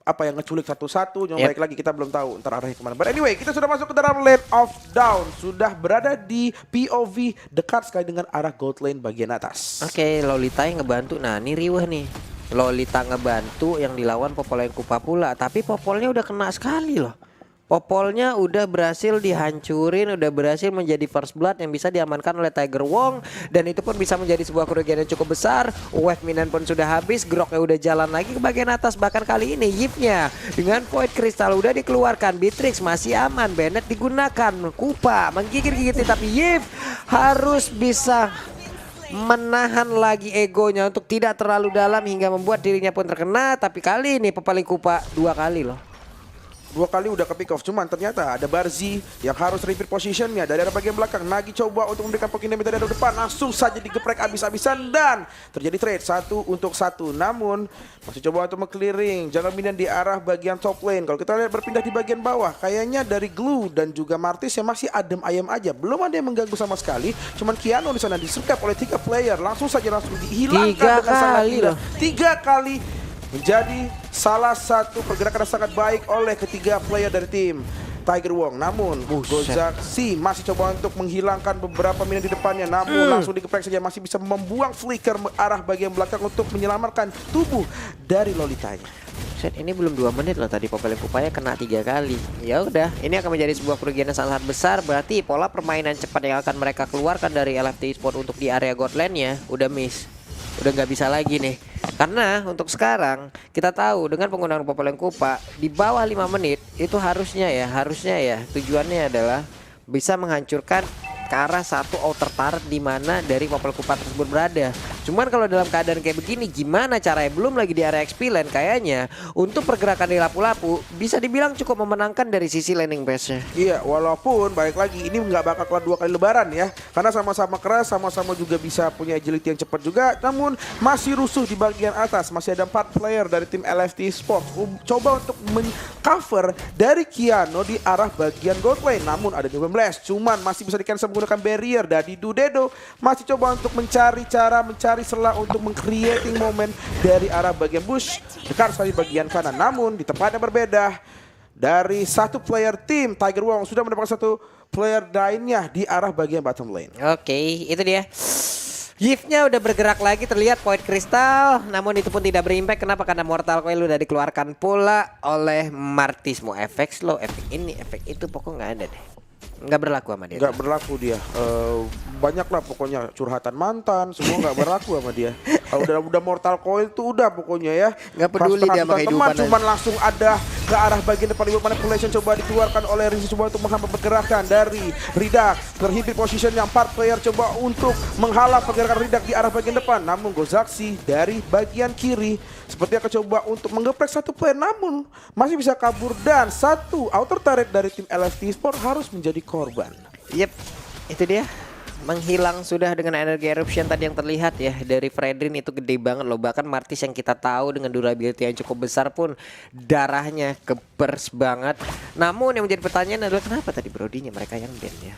apa yang ngeculik satu-satu. Yang baik lagi kita belum tahu ntar arahnya kemana. But anyway, kita sudah masuk ke dalam lane of down. Sudah berada di POV dekat sekali dengan arah gold lane bagian atas. Oke, Lolita yang ngebantu. Nah, ini riweh nih. Lolita ngebantu yang dilawan Popol yang Kupa pula. Tapi Popolnya udah kena sekali loh. Popolnya udah berhasil dihancurin, udah berhasil menjadi first blood yang bisa diamankan oleh Tiger Wong. Dan itu pun bisa menjadi sebuah kerugian yang cukup besar. Wave Minion pun sudah habis, Groknya udah jalan lagi ke bagian atas. Bahkan kali ini Yipnya dengan Void Crystal udah dikeluarkan. Beatrix masih aman, Bennett digunakan. Kupa menggigit-gigit, tapi Yip harus bisa menahan lagi egonya untuk tidak terlalu dalam hingga membuat dirinya pun terkena. Tapi kali ini Popol Kupa 2 kali loh. 2 kali udah ke pick off, cuman ternyata ada Barzi yang harus repeat positionnya dari arah bagian belakang. Nagi coba untuk memberikan poking damage dari arah depan, langsung saja digeprek abis-abisan dan terjadi trade 1 untuk 1. Namun masih coba untuk meng-clearing jungle minion di arah bagian top lane. Kalau kita lihat berpindah di bagian bawah, kayaknya dari Glue dan juga Martis yang masih adem ayam aja, belum ada yang mengganggu sama sekali. Cuman Kiano di sana disergap oleh 3 player, langsung dihilangkan 3 dengan sangat kali gila. loh. 3 kali menjadi salah satu pergerakan yang sangat baik oleh ketiga player dari tim Tiger Wong. Namun Gozaksi masih coba untuk menghilangkan beberapa minion di depannya. Namun langsung digeprek saja, masih bisa membuang flicker arah bagian belakang untuk menyelamatkan tubuh dari Lolitanya. Set, ini belum 2 menit loh tadi Popol Kupanya kena 3 kali. Ya udah, ini akan menjadi sebuah kerugian yang sangat besar. Berarti pola permainan cepat yang akan mereka keluarkan dari LFT Sport untuk di area God Lane-nya udah miss. Udah nggak bisa lagi nih. Karena untuk sekarang kita tahu dengan penggunaan Popol Kupa di bawah 5 menit itu harusnya ya tujuannya adalah bisa menghancurkan ke arah satu outer turret di mana dari Popol Kupa tersebut berada. Cuman kalau dalam keadaan kayak begini gimana caranya, belum lagi di area XP lane, kayaknya untuk pergerakan di lapu-lapu bisa dibilang cukup memenangkan dari sisi landing base-nya. Iya, walaupun balik lagi ini nggak bakal keluar 2 kali lebaran ya, karena sama-sama keras, sama-sama juga bisa punya agility yang cepat juga. Namun masih rusuh di bagian atas, masih ada 4 player dari tim LFT Sports coba untuk cover dari Kiano di arah bagian gold lane. Namun ada Nuben Blast, cuman masih bisa di cancel menggunakan barrier. Dari Dudedo masih coba untuk mencari celah untuk meng-creating momen dari arah bagian bush dekat sekali bagian kanan. Namun di tempat yang berbeda, dari satu player tim Tiger Wong sudah mendapatkan satu player lainnya di arah bagian bottom lane. Oke, itu dia. Gift-nya udah bergerak lagi, terlihat Void Crystal. Namun itu pun tidak berimpact. Kenapa? Karena Mortal Coil udah dikeluarkan pula oleh Martis. Mau efek slow, efek ini, efek itu, pokoknya nggak ada deh. Nggak berlaku sama dia. Nggak berlaku dia. Banyak lah pokoknya curhatan mantan, semua nggak berlaku sama dia. Kalau udah Mortal Coil tuh udah pokoknya ya. Nggak peduli dia sama kehidupan. Cuman langsung ada ke arah bagian depan. Reward manipulation coba dikeluarkan oleh Rizky coba untuk menghambat pergerakan dari Ridak. Terhibit position yang 4 player coba untuk menghalang pergerakan Ridak di arah bagian depan. Namun Gozaksi dari bagian kiri seperti akan coba untuk menggeprek satu player, namun masih bisa kabur dan satu outer turret dari tim LFT Sport harus menjadi korban. Yep, itu dia. Menghilang sudah dengan energi eruption tadi yang terlihat ya dari Fredrin, itu gede banget loh. Bahkan Martis yang kita tahu dengan durability yang cukup besar pun darahnya kebers banget. Namun yang menjadi pertanyaan adalah kenapa tadi Brodinya mereka yang ban ya.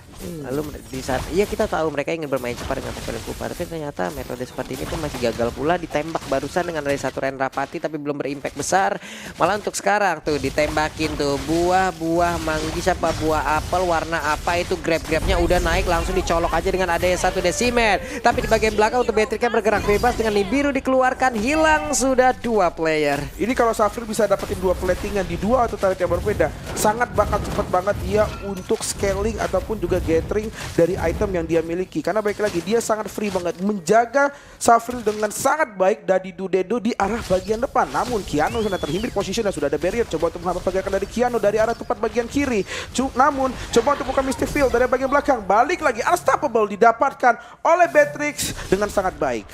Lalu di saat kita tahu mereka ingin bermain cepat dengan Popol Kupa, tapi ternyata metode seperti ini pun masih gagal pula. Ditembak barusan dengan dari satu Renrapati tapi belum berimpact besar. Malah untuk sekarang tuh ditembakin tuh buah-buah manggis apa buah apel warna apa itu, grab-grabnya udah naik, langsung dicolok aja dengan adanya satu Decimet. Tapi di bagian belakang untuk Beatrixnya bergerak bebas dengan Nibiru dikeluarkan, hilang sudah 2 player. Ini kalau Safril bisa dapetin 2 platingan di 2 atau target yang berbeda, sangat bakal cepat banget dia untuk scaling ataupun juga gathering dari item yang dia miliki. Karena baik lagi dia sangat free banget menjaga Safril dengan sangat baik dari Dudedo di arah bagian depan. Namun Kiano sudah terhimpit posisi dan sudah ada barrier. Coba untuk menghambat pergerakan dari Kiano dari arah tempat bagian kiri. Namun coba untuk buka Mystic Field dari bagian belakang. Balik lagi Unstoppable didapatkan oleh Beatrix dengan sangat baik.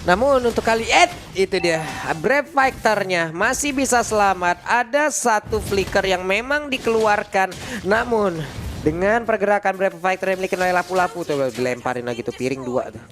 Namun untuk kali itu dia Brave Fighter-nya masih bisa selamat. Ada satu flicker yang memang dikeluarkan, namun dengan pergerakan Brave Fighter yang dimiliki oleh lapu-lapu tuh dilemparin lagi tuh piring 2 tuh.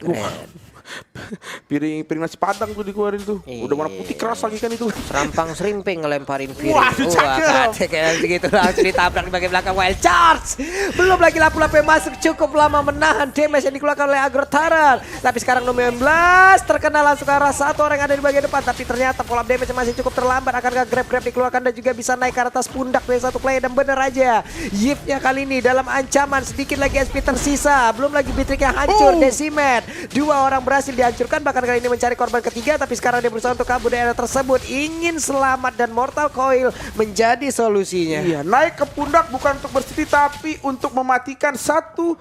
piring nasi padang tuh dikeluarin tuh. Udah warna putih keras lagi kan itu. Serampang serimping ngelemparin piring. Waduh, cakep. Kayak gitu langsung ditabrak di bagian belakang Wild Charge. Belum lagi lapu-lapu yang masuk cukup lama menahan damage yang dikeluarkan oleh Agrotaran. Tapi sekarang nomor 19 terkena langsung ke arah satu orang yang ada di bagian depan. Tapi ternyata pola damage masih cukup terlambat. Akankah grab dikeluarkan dan juga bisa naik ke atas pundak dari satu player. Dan bener aja Yip-nya kali ini dalam ancaman. Sedikit lagi SP tersisa. Belum lagi Bitrix yang hancur. Decimet. Dua orang berhasil dihancurkan. Bahkan kali ini mencari korban ketiga. Tapi sekarang dia berusaha untuk kabur dari area tersebut. Ingin selamat dan Mortal Coil menjadi solusinya. Iya, naik ke pundak bukan untuk bersedih tapi untuk mematikan satu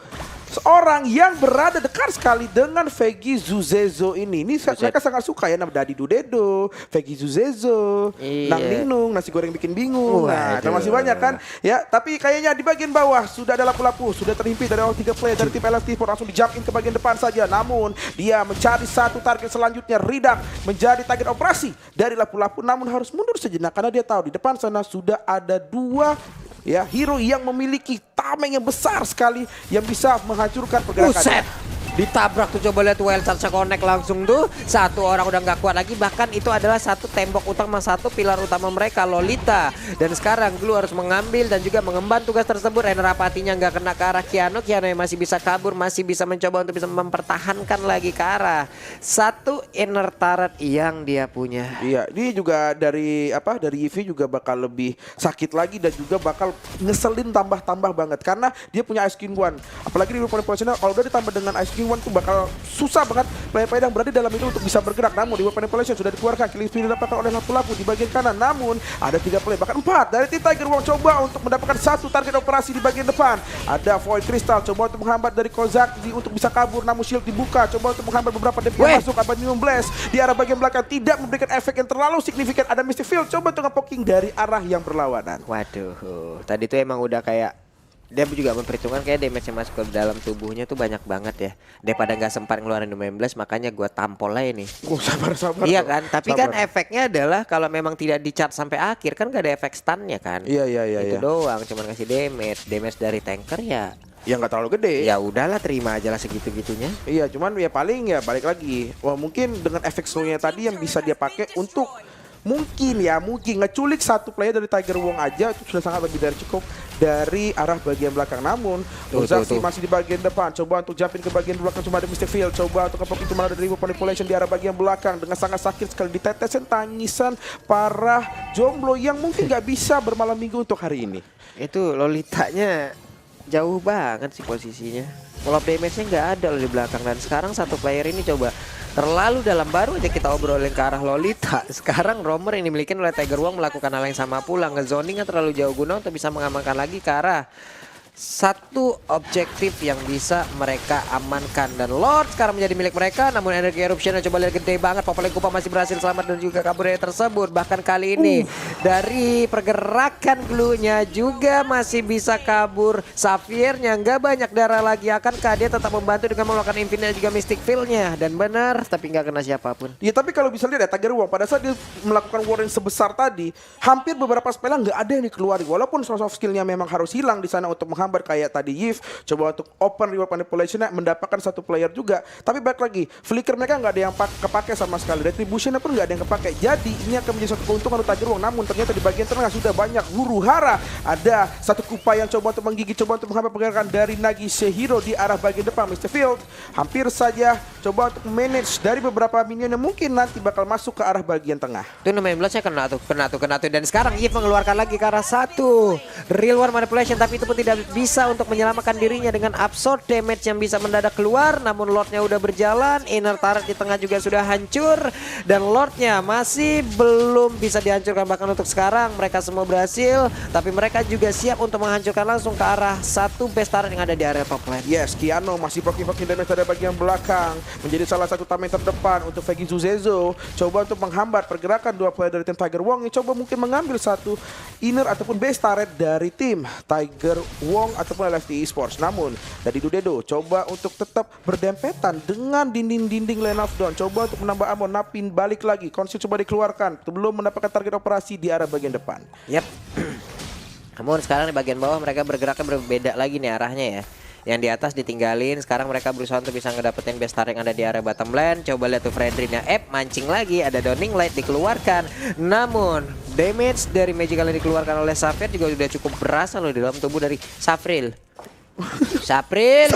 seorang yang berada dekat sekali dengan Vegi Zuzezo ini. Mereka sangat suka ya nama Dadi Dudedo, Vegi Zuzezo, Iya. Nang Ninung, nasi goreng bikin bingung. Nah, Waduh. masih banyak kan? Ya, tapi kayaknya di bagian bawah sudah ada lapu-lapu, sudah terhimpit dari awal 3 player dari tim LFT Sport langsung di jump in ke bagian depan saja. Namun dia mencari satu target selanjutnya. Ridak menjadi target operasi dari lapu-lapu, namun harus mundur sejenak karena dia tahu di depan sana sudah ada dua ya hero yang memiliki tameng yang besar sekali yang bisa menghancurkan pergerakan. Buset, ditabrak tuh, coba lihat Wild Charge connect langsung tuh. Satu orang udah nggak kuat lagi, bahkan itu adalah satu tembok utama, satu pilar utama mereka, Lolita. Dan sekarang Glue harus mengambil dan juga mengemban tugas tersebut. Rainer Apatinya nggak kena ke arah Kiano yang masih bisa kabur, masih bisa mencoba untuk bisa mempertahankan lagi ke arah satu inner turret yang dia punya. Iya, ini juga dari Eevee juga bakal lebih sakit lagi dan juga bakal ngeselin tambah-tambah banget karena dia punya Ice King One. Apalagi di World Professional kalau udah ditambah dengan Ice King One tuh bakal susah banget player-player yang berada di dalam itu untuk bisa bergerak. Namun di World Manipulation sudah dikeluarkan, killing spree didapatkan oleh lapu-lapu di bagian kanan. Namun ada 3 player, bahkan 4 dari tim Tiger Wong coba untuk mendapatkan satu target operasi di bagian depan. Ada Void Crystal coba untuk menghambat dari Kozak untuk bisa kabur, namun shield dibuka, coba untuk menghambat beberapa DP yang masuk. Abandon Blast di arah bagian belakang tidak memberikan efek yang terlalu signifikan. Ada Mystic Field coba untuk nge-poking dari arah yang berlawanan. Waduh, tadi tuh emang udah kayak dia juga memperhitungkan kayak damage yang masuk ke dalam tubuhnya tuh banyak banget ya. Daripada nggak sempat ngeluarin 19, makanya gua tampol aja nih. Sabar. Iya kan, tapi sabar. kan efeknya adalah kalau memang tidak di-charge sampai akhir kan gak ada efek stunnya kan. Iya. Itu doang, cuman kasih damage dari tanker ya. Ya nggak terlalu gede. Ya udahlah, terima aja lah segitu-gitunya. Iya, cuman ya paling ya balik lagi. Wah, mungkin dengan efek slownya tadi yang bisa dia pakai untuk mungkin ngeculik satu player dari Tiger Wong aja itu sudah sangat lebih dari cukup dari arah bagian belakang. Namun Ozaki masih di bagian depan, coba untuk jumpin ke bagian belakang, cuma ada Mystic Field, coba untuk ngepokin, cuma ada Dribble Manipulation di arah bagian belakang dengan sangat sakit sekali, ditetesin tangisan para jomblo yang mungkin nggak bisa bermalam minggu untuk hari ini. Itu Lolitanya jauh banget sih posisinya. Pull up damage-nya nggak ada loh di belakang. Dan sekarang satu player ini coba terlalu dalam. Baru aja kita obrolin ke arah Lolita. Sekarang roamer yang dimiliki oleh Tiger Wong melakukan hal yang sama pula. Ngezoningnya terlalu jauh guna untuk bisa mengamankan lagi ke arah satu objektif yang bisa mereka amankan. Dan Lord sekarang menjadi milik mereka. Namun energi eruption coba lihat gede banget. Popoleng Kupa masih berhasil selamat dan juga kabur dari tersebut. Bahkan kali ini dari pergerakan Glue-nya juga masih bisa kabur. Sapphire-nya nggak banyak darah lagi. Akankah dia tetap membantu dengan melakukan Infinite juga Mystic Field-nya? Dan benar, tapi nggak kena siapapun. Ya tapi kalau bisa lihat ya Tiger Wong pada saat dia melakukan warning sebesar tadi, hampir beberapa spell nggak ada yang dikeluarin. Walaupun soft skill-nya memang harus hilang di sana untuk menghambat kayak tadi Yves coba untuk open reward manipulation mendapatkan satu player juga. Tapi balik lagi, flicker mereka nggak ada yang kepake sama sekali. Retribution pun nggak ada yang kepake. Jadi ini akan menjadi satu keuntungan untuk Tiger Wong. Namun ternyata di bagian tengah sudah banyak huru hara. Ada satu Kupa yang coba untuk menggigit, coba untuk menghambat pergerakan dari Nagi Shihiro di arah bagian depan. Mr. Field hampir saja coba untuk manage dari beberapa minion yang mungkin nanti bakal masuk ke arah bagian tengah. Itu 19-nya kena tuh. Dan sekarang Yves mengeluarkan lagi ke arah satu real war manipulation, tapi itu pun tidak bisa untuk menyelamatkan dirinya dengan absorb damage yang bisa mendadak keluar. Namun Lordnya udah berjalan, inner turret di tengah juga sudah hancur, dan Lordnya masih belum bisa dihancurkan. Bahkan untuk sekarang mereka semua berhasil, tapi mereka juga siap untuk menghancurkan langsung ke arah satu base turret yang ada di area top lane. Yes, Kiano masih poking damage dari bagian belakang, menjadi salah satu tameng terdepan untuk Vegi Zuzezo. Coba untuk menghambat pergerakan dua player dari tim Tiger Wong yang coba mungkin mengambil satu inner ataupun base turret dari tim Tiger Wong ataupun LFT Esports. Namun dari Dudedo coba untuk tetap berdempetan dengan dinding-dinding lane of down, coba untuk menambah ammo. Napin balik lagi, Conceal coba dikeluarkan belum mendapatkan target operasi di arah bagian depan. Yap. Namun sekarang di bagian bawah mereka bergeraknya berbeda lagi nih arahnya ya. Yang di atas ditinggalin. Sekarang mereka berusaha untuk bisa ngedapetin best star yang ada di area bottom lane. Coba lihat tuh Fredrin ya, mancing lagi. Ada Downing Light dikeluarkan. Namun damage dari magical yang dikeluarkan oleh Safir juga sudah cukup berasa loh di dalam tubuh dari Safril. Sapril.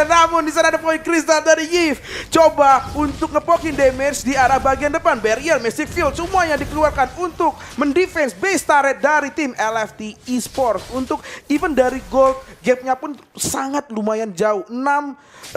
Namun di sana ada poin kristal dari Yves. Coba untuk ngepokin damage di arah bagian depan. Barrier, Mystic Field, semua yang dikeluarkan untuk mendefense base turret dari tim LFT Esports. Untuk even dari gold gapnya pun sangat lumayan jauh, 6.000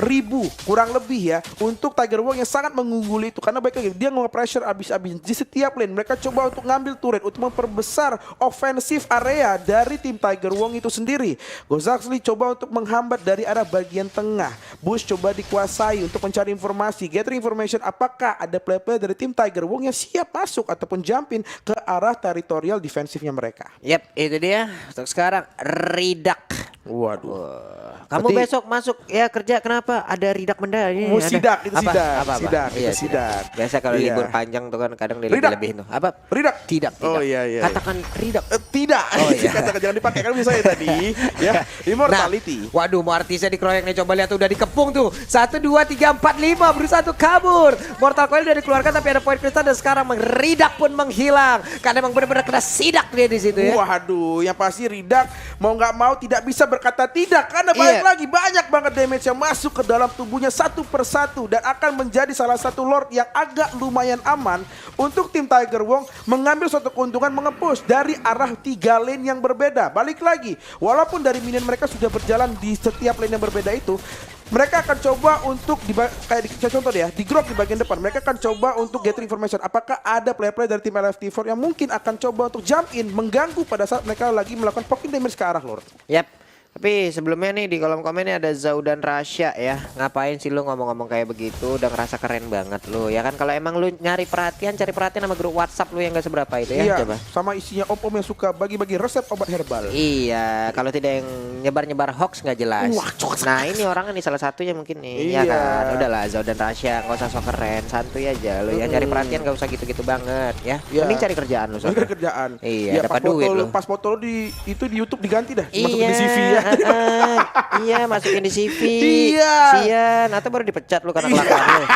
kurang lebih ya. Untuk Tiger Wong yang sangat mengungguli itu. Karena baik lagi dia nge-pressure abis-abis di setiap lane. Mereka coba untuk ngambil turret untuk memperbesar offensive area dari tim Tiger Wong itu sendiri. Gozaxli coba untuk menghambat dari arah bagian tengah. Bush coba dikuasai untuk mencari informasi, gathering information apakah ada player-player dari tim Tiger Wong yang siap masuk ataupun jumpin ke arah teritorial defensifnya mereka. Yap, itu dia. Untuk sekarang Ridak. Waduh. Kamu Berarti- besok masuk ya kerja, kenapa? Ada Ridak benda ini. Oh, ada. sidak, itu Apa? sidak. Apa? Sidak, Iya, itu sidak. Biasa kalau Iya. libur panjang tuh kan kadang Ridak. dilebih-lebihin tuh. Apa? Ridak. Tidak. Oh, iya. Katakan Ridak. Tidak. Oh, iya. Katakan jangan dipakai kan misalnya tadi ya. Immortality. Nah, waduh, mau artisnya dikeroyok nih, coba lihat tuh udah dikepung tuh. 1 2 3 4 5 berusaha tuh kabur. Mortal Coil udah dikeluarkan tapi ada poin kristal dan sekarang Ridak pun menghilang. Karena emang benar-benar kena sidak dia di situ ya. Waduh, yang pasti Ridak mau nggak mau tidak bisa berkata tidak karena balik lagi banyak banget damage yang masuk ke dalam tubuhnya satu persatu dan akan menjadi salah satu lord yang agak lumayan aman untuk tim Tiger Wong mengambil suatu keuntungan mengepush dari arah 3 lane yang berbeda. Balik lagi, walaupun dari minion mereka sudah berjalan di setiap lane yang berbeda itu, mereka akan coba untuk kayak contoh deh ya, di grok di bagian depan mereka akan coba untuk gather information apakah ada player-player dari tim LFT4 yang mungkin akan coba untuk jump in mengganggu pada saat mereka lagi melakukan poking damage ke arah Lord. Yap. Tapi sebelumnya nih di kolom komennya ada Zau dan Rasya ya. Ngapain sih lu ngomong-ngomong kayak begitu? Udah ngerasa keren banget lu ya kan. Kalau emang lu nyari perhatian, cari perhatian sama grup WhatsApp lu yang gak seberapa itu ya. Iya, Coba. sama isinya om-om yang suka bagi-bagi resep obat herbal. Iya, kalau tidak yang nyebar-nyebar hoax nggak jelas. Wah, cok. Nah ini orang nih salah satunya mungkin nih, Iya. ya kan. Udahlah Zau dan Rasya, nggak usah sok keren, santuy aja. Lu yang cari perhatian nggak usah gitu-gitu banget ya. Iya. Mending cari kerjaan lu. Cari kerjaan. Iya, pas dapat duit foto lu. pas foto lu di YouTube diganti dah, Iya, masukin di CV ya. iya masukin di CV. Iya. Sian, atau baru dipecat lu karena kelakuan lu.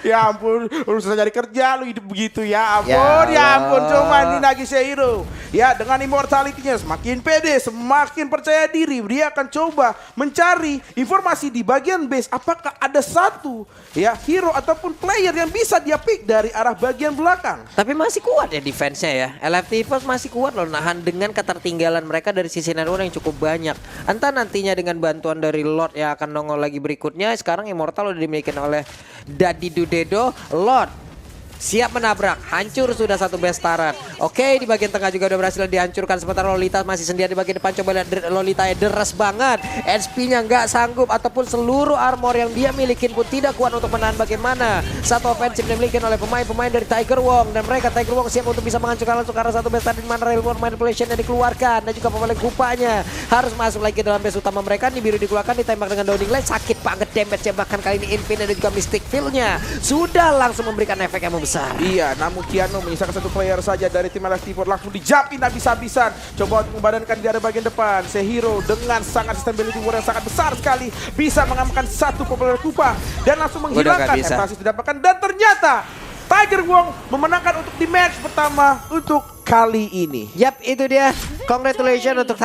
Ya ampun, urusan cari kerja lu hidup begitu ya ampun, Ya ya ampun, Allah. cuman ini Nagi Seiro. Ya dengan immortality-nya semakin pede, semakin percaya diri, dia akan coba mencari informasi di bagian base apakah ada satu ya hero ataupun player yang bisa dia pick dari arah bagian belakang. Tapi masih kuat ya defense-nya ya. LFT Force masih kuat loh nahan dengan ketertinggalan mereka dari sisi network yang cukup banyak. Entah nantinya dengan bantuan dari Lord yang akan nongol lagi berikutnya. Sekarang Immortal udah dimiliki oleh Daddy Dudedo. Lord siap menabrak, hancur sudah satu bestaran. Oke, di bagian tengah juga udah berhasil dihancurkan. Sementara Lolita masih sendiri di bagian depan. Coba lihat Lolita ya deres banget. HP-nya nggak sanggup ataupun seluruh armor yang dia milikin pun tidak kuat untuk menahan bagaimana satu ofensif yang dimiliki oleh pemain-pemain dari Tiger Wong. Dan mereka Tiger Wong siap untuk bisa menghancurkan langsung ke arah satu bestaran di mana Railroad Manipulation yang dikeluarkan. Dan juga pemain kupanya harus masuk lagi ke dalam base utama mereka. Ini biru dikeluarkan, ditembak dengan Downing Light. Sakit banget damage-nya, bahkan kali ini Infinite dan juga Mystic Field-nya sudah langsung memberikan efek yang membesar. Iya, namun Kiano menyisakan satu player saja dari tim LFT4 langsung dijapin habis-habisan. Coba untuk membadankan di area bagian depan. Sehiro dengan sangat sustainability war yang sangat besar sekali bisa mengamankan satu populer Kupa dan langsung menghilangkan emphasis didapatkan. Dan ternyata Tiger Wong memenangkan untuk di match pertama untuk kali ini. Yap, itu dia. Congratulations untuk